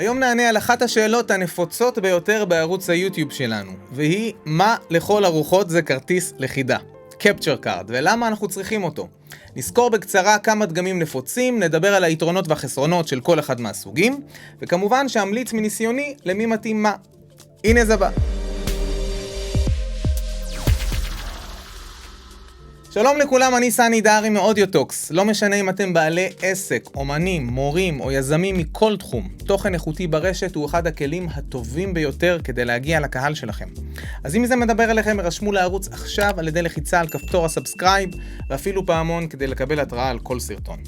היום נענה על אחת השאלות הנפוצות ביותר בערוץ היוטיוב שלנו, והיא מה לכל הרוחות זה כרטיס לכידה, Capture Card, ולמה אנחנו צריכים אותו. נזכור בקצרה כמה דגמים נפוצים, נדבר על היתרונות והחסרונות של כל אחד מהסוגים, וכמובן שאמליץ מניסיוני למי מתאים מה. הנה זה בא. שלום לכולם, אני סני דהרי מאודיוטוקס. לא משנה אם אתם בעלי עסק, אומנים, מורים או יזמים מכל תחום, תוכן איכותי ברשת הוא אחד הכלים הטובים ביותר כדי להגיע לקהל שלכם. אז אם זה מדבר אליכם, הרשמו לערוץ עכשיו על ידי לחיצה על כפתור הסאבסקרייב ואפילו פעמון כדי לקבל התראה על כל סרטון.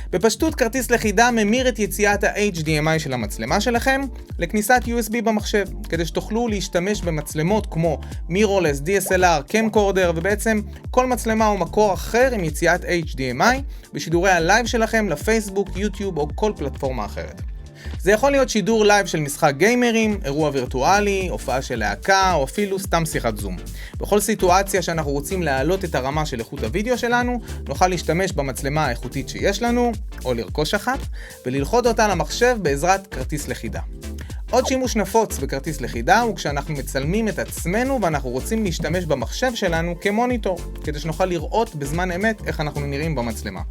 בפשטות, כרטיס לכידה ממיר את יציאת ה-HDMI של המצלמה שלכם לכניסת USB במחשב, כדי שתוכלו להשתמש במצלמות כמו מירורלס, DSLR, Camcorder ובעצם כל מצלמה או מקור אחר עם יציאת HDMI בשידורי הלייב שלכם לפייסבוק, יוטיוב או כל פלטפורמה אחרת. זה יכול להיות שידור לייב של משחק גיימרים, אירוע וירטואלי, הופעה של להקה או אפילו סתם שיחת זום. בכל סיטואציה שאנחנו רוצים להעלות את הרמה של איכות הוידאו שלנו, נוכל להשתמש במצלמה האיכותית שיש לנו, או לרכוש אחת, וללכוד אותה למחשב בעזרת כרטיס לכידה. עוד שימוש נפוץ בכרטיס לכידה הוא כשאנחנו מצלמים את עצמנו ואנחנו רוצים להשתמש במחשב שלנו כמוניטור, כדי שנוכל לראות בזמן אמת איך אנחנו נראים במצלמה.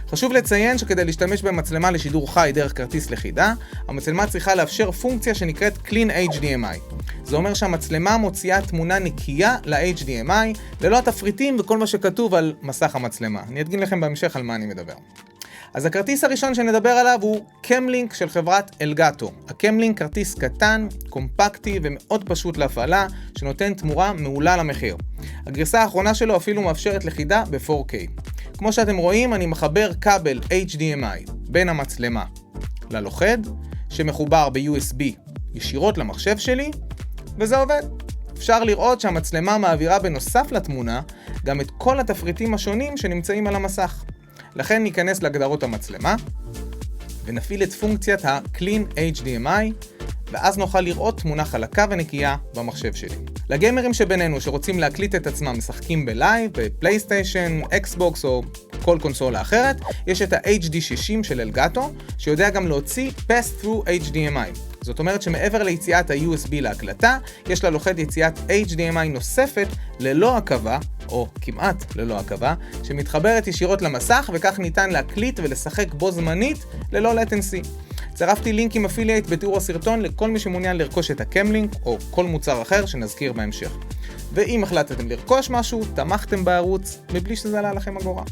חשוב לציין שכדי להשתמש במצלמה לשידור חי דרך כרטיס לכידה, המצלמה צריכה לאפשר פונקציה שנקראת Clean HDMI. זה אומר שהמצלמה מוציאה תמונה נקייה ל-HDMI, ללא התפריטים וכל מה שכתוב על מסך המצלמה. אני אדגים לכם בהמשך על מה אני מדבר. אז הכרטיס הראשון שנדבר עליו הוא קמלינק של חברת אלגאטו. הקמלינק כרטיס קטן, קומפקטי ומאוד פשוט להפעלה, שנותן תמורה מעולה למחיר. הגרסה האחרונה שלו אפילו מאפשרת לכידה ב-4K. כמו שאתם רואים, אני מחבר כבל HDMI בין המצלמה ללוכד, שמחובר ב-USB ישירות למחשב שלי, וזה עובד. אפשר לראות שהמצלמה מעבירה בנוסף לתמונה גם את כל התפריטים השונים שנמצאים על המסך. לכן ניכנס להגדרות המצלמה ונפעיל את פונקציית ה-Clean HDMI, ואז נוכל לראות תמונה חלקה ונקייה במחשב שלי. לגיימרים שבינינו שרוצים להקליט את עצמם משחקים בלייב, בפלייסטיישן, אקסבוקס או כל קונסולה אחרת, יש את ה-HD60 של אלגאטו, שיודע גם להוציא Pass-Through HDMI. זאת אומרת שמעבר ליציאת ה-USB להקלטה, יש ללוכד יציאת HDMI נוספת ללא עקבה, או כמעט ללא עקבה, שמתחברת ישירות למסך, וכך ניתן להקליט ולשחק בו זמנית ללא latency. צירפתי לינק עם אפילייט בתיאור הסרטון לכל מי שמעוניין לרכוש את הקמלינק או כל מוצר אחר שנזכיר בהמשך. ואם החלטתם לרכוש משהו, תמכתם בערוץ מבלי שזה עלה לכם אגורה.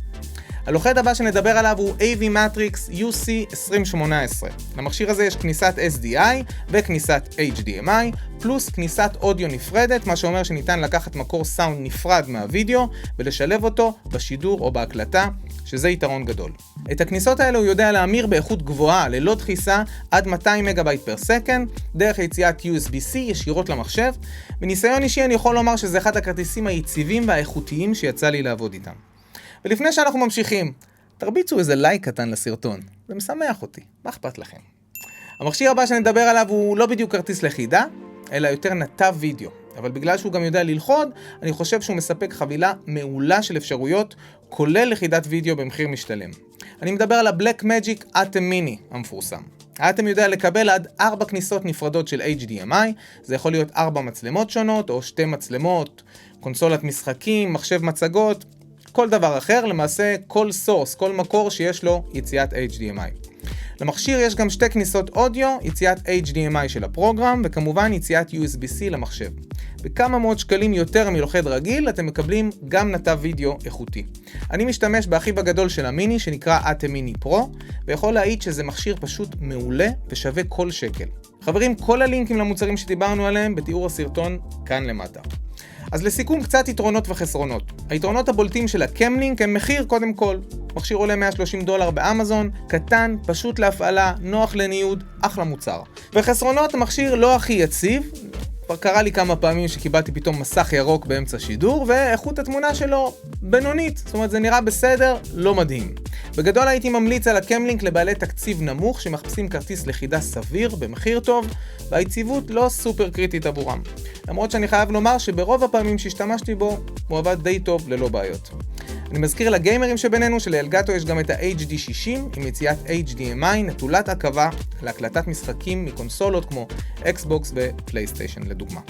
הלוכד הבא שנדבר עליו הוא AV Matrix UC2018. למכשיר הזה יש כניסת SDI וכניסת HDMI, פלוס כניסת אודיו נפרדת, מה שאומר שניתן לקחת מקור סאונד נפרד מהווידאו ולשלב אותו בשידור או בהקלטה, שזה יתרון גדול. את הכניסות האלה הוא יודע להמיר באיכות גבוהה ללא דחיסה עד 200 מגבייט פר סקנד, דרך יציאת USB-C ישירות למחשב. בניסיון אישי אני יכול לומר שזה אחד הכרטיסים היציבים והאיכותיים שיצא לי לעבוד איתם. ולפני שאנחנו ממשיכים, תרביצו איזה לייק קטן לסרטון, זה משמח אותי, מה אכפת לכם? המכשיר הבא שנדבר עליו הוא לא בדיוק כרטיס לכידה, אלא יותר נתב וידאו, אבל בגלל שהוא גם יודע ללכוד, אני חושב שהוא מספק חבילה מעולה של אפשרויות, כולל לכידת וידאו במחיר משתלם. אני מדבר על ה-Blackmagic Atem Mini המפורסם. האטם יודע לקבל עד 4 כניסות נפרדות של HDMI, זה יכול להיות 4 מצלמות שונות, או 2 מצלמות, קונסולת משחקים, מחשב מצגות, כל דבר אחר, למעשה כל סורס, כל מקור שיש לו יציאת HDMI. למכשיר יש גם 2 כניסות אודיו, יציאת HDMI של הפרוגרם, וכמובן יציאת USB-C למחשב. בכמה מאות שקלים יותר מלוכד רגיל, אתם מקבלים גם נתב וידאו איכותי. אני משתמש באחיו הגדול של המיני, שנקרא Atem Mini Pro, ויכול להעיד שזה מכשיר פשוט מעולה ושווה כל שקל. חברים, כל הלינקים למוצרים שדיברנו עליהם בתיאור הסרטון כאן למטה. אז לסיכום, קצת יתרונות וחסרונות. היתרונות הבולטים של הקמלינק הם מחיר קודם כל. מכשיר עולה $130 באמזון, קטן, פשוט להפעלה, נוח לניוד, אחלה מוצר. וחסרונות, המכשיר לא הכי יציב. כבר קרה לי כמה פעמים שקיבלתי פתאום מסך ירוק באמצע שידור, ואיכות התמונה שלו בינונית. זאת אומרת, זה נראה בסדר, לא מדהים. בגדול הייתי ממליץ על הקמלינק לבעלי תקציב נמוך שמחפשים כרטיס לכידה סביר במחיר טוב, והיציבות לא סופר קריטית עבורם. למרות שאני חייב לומר שברוב הפעמים שהשתמשתי בו, הוא עבד די טוב ללא בעיות. אני מזכיר לגיימרים שבינינו שלאלגטו יש גם את ה-HD 60 עם יציאת HDMI נטולת עכבה להקלטת משחקים מקונסולות כמו Xbox ופלייסטיישן לדוגמה.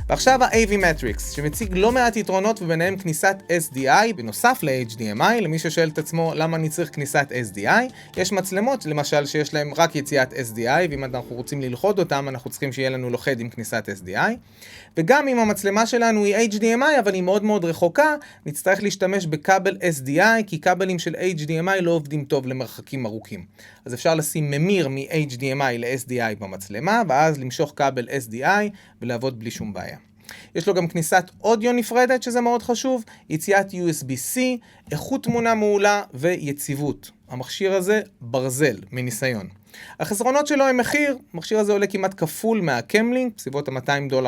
ועכשיו ה-AV Matrix, שמציג לא מעט יתרונות וביניהם כניסת SDI בנוסף ל-HDMI. למי ששואל את עצמו למה אני צריך כניסת SDI, יש מצלמות למשל שיש להם רק יציאת SDI, ואם אנחנו רוצים ללכוד אותם אנחנו צריכים שיהיה לנו לוכד עם כניסת SDI. וגם אם המצלמה שלנו היא HDMI אבל היא מאוד מאוד רחוקה, נצטרך להשתמש בכבל SDI, כי כבלים של HDMI לא עובדים טוב למרחקים ארוכים. אז אפשר לשים ממיר מ-HDMI ל-SDI במצלמה, ואז למשוך כבל SDI ולעבוד בלי שום בעיה. יש לו גם כניסת אודיו נפרדת, שזה מאוד חשוב, יציאת USB-C, איכות תמונה מעולה ויציבות. המכשיר הזה ברזל, מניסיון. החסרונות שלו הם מחיר, המכשיר הזה עולה כמעט כפול מהקמלינק, בסביבות $200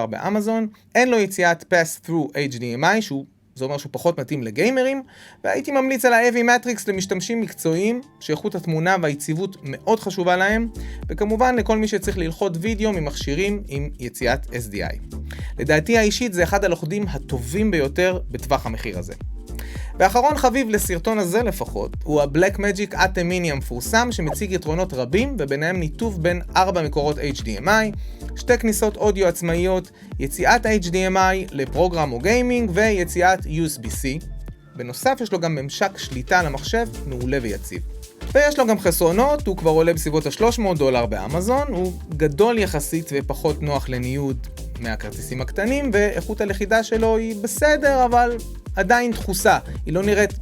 באמזון. אין לו יציאת Pass-Through HDMI, זה אומר שהוא פחות מתאים לגיימרים, והייתי ממליץ על ה-AV Matrix למשתמשים מקצועיים, שאיכות התמונה והיציבות מאוד חשובה להם, וכמובן לכל מי שצריך ללחוד וידאו ממכשירים עם יציאת SDI. לדעתי האישית זה אחד הלוכדים הטובים ביותר בטווח המחיר הזה. ואחרון חביב לסרטון הזה לפחות, הוא ה-Blackmagic Atem Mini המפורסם שמציג יתרונות רבים, וביניהם ניתוב בין 4 מקורות HDMI, 2 כניסות אודיו עצמאיות, יציאת HDMI לפרוגרם או גיימינג ויציאת USB-C. בנוסף יש לו גם ממשק שליטה למחשב מעולה ויציב. ויש לו גם חסרונות, הוא כבר עולה בסביבות $300 באמזון, הוא גדול יחסית ופחות נוח לניוד מהכרטיסים הקטנים, ואיכות הלכידה שלו היא בסדר, אבל עדיין דחוסה. היא לא נראית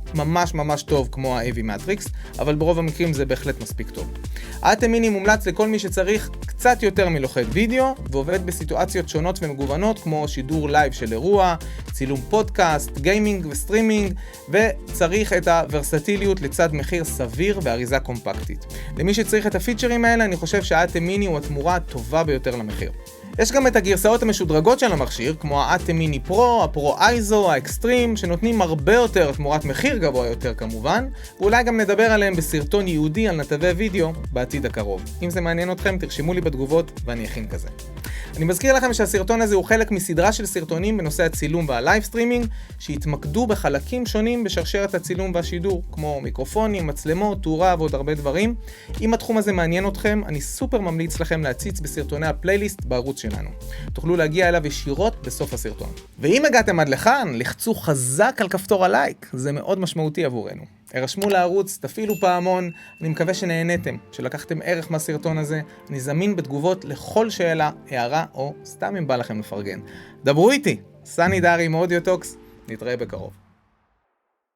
ממש טוב כמו ה-AV Matrix, אבל ברוב המקרים זה בהחלט מספיק טוב. האטם מיני מומלץ לכל מי שצריך קצת יותר מלוכד וידאו, ועובד בסיטואציות שונות ומגוונות, כמו שידור לייב של אירוע, צילום פודקאסט, גיימינג וסטרימינג, וצריך את הוורסטיליות לצד מחיר סביר ואריזה קומפקטית. למי שצריך את הפיצ'רים האלה, אני חושב שהאטם מיני הוא התמורה הטובה ביותר למחיר. יש גם את הגרסאות המשודרגות של המכשיר, כמו האטם מיני פרו, הפרו אייזו, האקסטרים, שנותנים הרבה יותר תמורת מחיר גבוה יותר כמובן, ואולי גם נדבר עליהם בסרטון ייעודי על נתבי וידאו בעתיד הקרוב. אם זה מעניין אתכם, תרשמו לי בתגובות ואני אכין כזה. אני מזכיר לכם שהסרטון הזה הוא חלק מסדרה של סרטונים בנושא הצילום והלייב סטרימינג, שהתמקדו בחלקים שונים בשרשרת הצילום והשידור, כמו מיקרופונים, מצלמות, תאורה ועוד הרבה דברים. אם התחום הזה מעניין אתכם, אני סופר ממליץ לכם להציץ בסרטוני הפלייליסט בערוץ שלנו. תוכלו להגיע אליו ישירות בסוף הסרטון. ואם הגעתם עד לכאן, לחצו חזק על כפתור הלייק, זה מאוד משמעותי עבורנו. הרשמו לערוץ, תפעילו פעמון, אני מקווה שנהנתם, שלקחתם ערך מהסרטון הזה. אני זמין בתגובות לכל שאלה, הערה או סתם אם בא לכם לפרגן. דברו איתי, סני דהרי מאודיוטוקס, נתראה בקרוב.